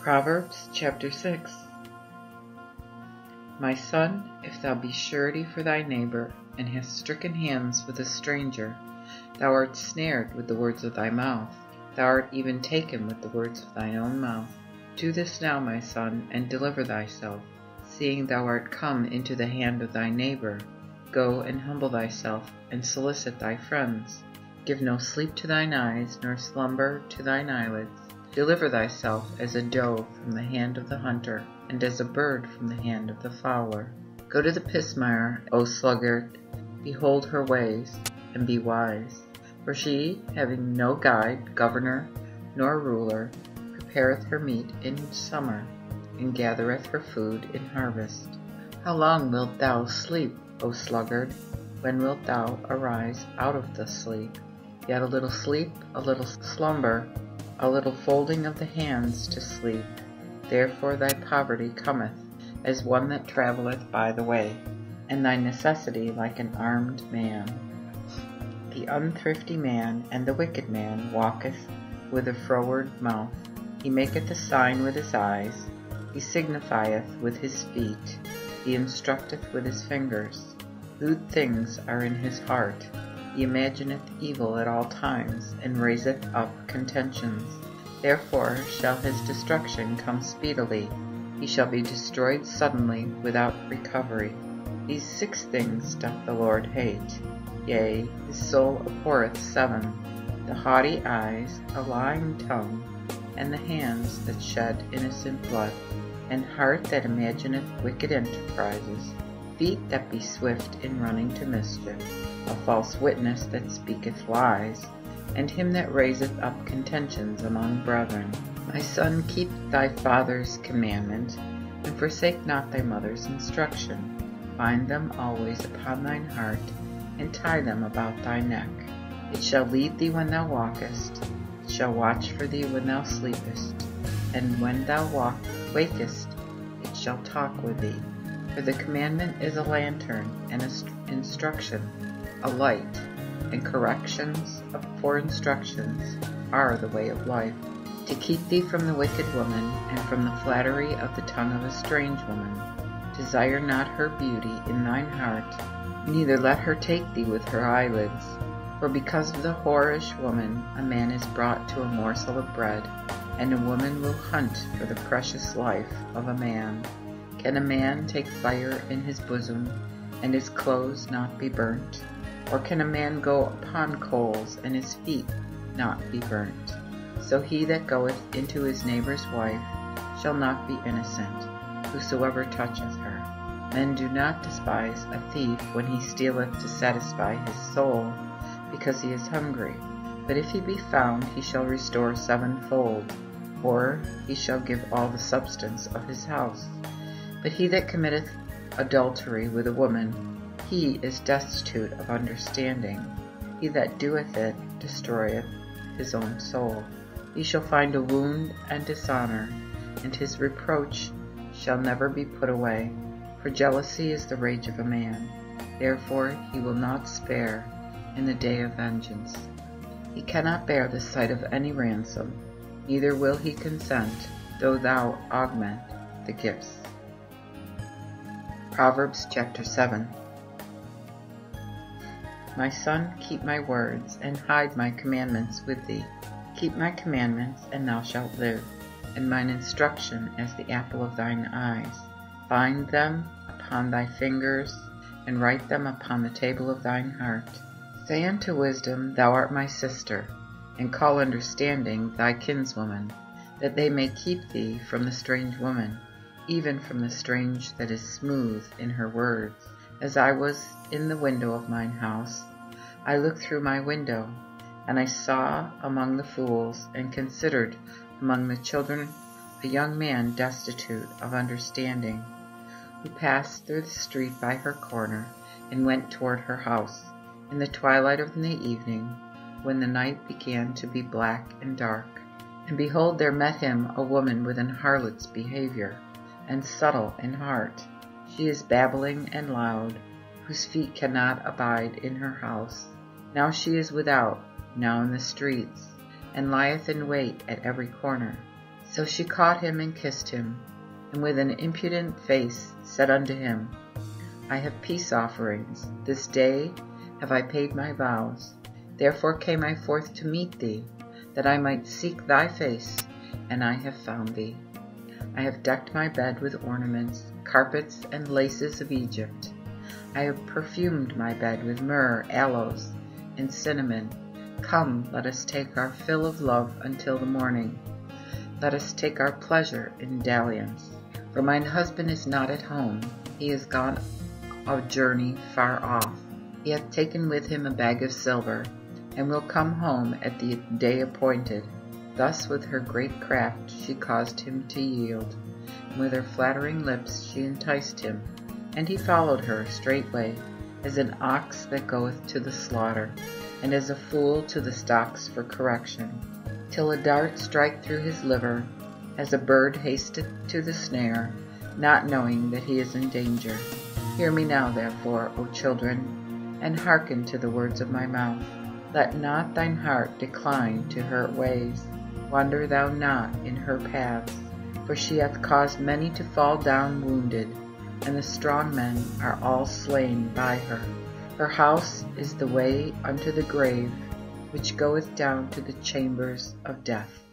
Proverbs chapter 6. My son, if thou be surety for thy neighbor, and hast stricken hands with a stranger, thou art snared with the words of thy mouth, thou art even taken with the words of thine own mouth. Do this now, my son, and deliver thyself, seeing thou art come into the hand of thy neighbor. Go and humble thyself, and solicit thy friends. Give no sleep to thine eyes, nor slumber to thine eyelids. Deliver thyself as a doe from the hand of the hunter, and as a bird from the hand of the fowler. Go to the pismire, O sluggard, behold her ways, and be wise. For she, having no guide, governor, nor ruler, prepareth her meat in summer, and gathereth her food in harvest. How long wilt thou sleep, O sluggard? When wilt thou arise out of the sleep? Yet a little sleep, a little slumber, a little folding of the hands to sleep. Therefore thy poverty cometh as one that travelleth by the way, and thy necessity like an armed man. The unthrifty man and the wicked man walketh with a froward mouth. He maketh a sign with his eyes, he signifieth with his feet, he instructeth with his fingers. Lewd things are in his heart. He imagineth evil at all times, and raiseth up contentions. Therefore shall his destruction come speedily. He shall be destroyed suddenly, without recovery. These 6 things doth the Lord hate. Yea, his soul abhorreth 7, the haughty eyes, a lying tongue, and the hands that shed innocent blood, and heart that imagineth wicked enterprises, feet that be swift in running to mischief, a false witness that speaketh lies, and him that raiseth up contentions among brethren. My son, keep thy father's commandment, and forsake not thy mother's instruction. Bind them always upon thine heart, and tie them about thy neck. It shall lead thee when thou walkest, it shall watch for thee when thou sleepest, and when thou wakest, it shall talk with thee. For the commandment is a lantern, and instruction a light, and corrections for instructions are the way of life. To keep thee from the wicked woman, and from the flattery of the tongue of a strange woman. Desire not her beauty in thine heart, neither let her take thee with her eyelids. For because of the whorish woman a man is brought to a morsel of bread, and a woman will hunt for the precious life of a man. Can a man take fire in his bosom, and his clothes not be burnt? Or can a man go upon coals, and his feet not be burnt? So he that goeth into his neighbor's wife shall not be innocent, whosoever toucheth her. Men do not despise a thief when he stealeth to satisfy his soul, because he is hungry. But if he be found, he shall restore 7-fold, or he shall give all the substance of his house. But he that committeth adultery with a woman, he is destitute of understanding. He that doeth it destroyeth his own soul. He shall find a wound and dishonor, and his reproach shall never be put away. For jealousy is the rage of a man, therefore he will not spare in the day of vengeance. He cannot bear the sight of any ransom, neither will he consent, though thou augment the gifts. Proverbs chapter 7. My son, keep my words, and hide my commandments with thee. Keep my commandments, and thou shalt live, and mine instruction as the apple of thine eyes. Bind them upon thy fingers, and write them upon the table of thine heart. Say unto wisdom, Thou art my sister, and call understanding thy kinswoman, that they may keep thee from the strange woman, even from the strange that is smooth in her words. As I was in the window of mine house, I looked through my window, and I saw among the fools, and considered among the children, a young man destitute of understanding, who passed through the street by her corner, and went toward her house, in the twilight of the evening, when the night began to be black and dark. And behold, there met him a woman with an harlot's behavior, and subtle in heart. She is babbling and loud, whose feet cannot abide in her house. Now she is without, now in the streets, and lieth in wait at every corner. So she caught him and kissed him, and with an impudent face said unto him, I have peace offerings. This day have I paid my vows. Therefore came I forth to meet thee, that I might seek thy face, and I have found thee. I have decked my bed with ornaments, carpets, and laces of Egypt. I have perfumed my bed with myrrh, aloes, and cinnamon. Come, let us take our fill of love until the morning. Let us take our pleasure in dalliance. For mine husband is not at home. He is gone a journey far off. He hath taken with him a bag of silver, and will come home at the day appointed. Thus with her great craft she caused him to yield, and with her flattering lips she enticed him. And he followed her straightway, as an ox that goeth to the slaughter, and as a fool to the stocks for correction, till a dart strike through his liver, as a bird hasteth to the snare, not knowing that he is in danger. Hear me now, therefore, O children, and hearken to the words of my mouth. Let not thine heart decline to her ways. Wander thou not in her paths, for she hath caused many to fall down wounded, and the strong men are all slain by her. Her house is the way unto the grave, which goeth down to the chambers of death.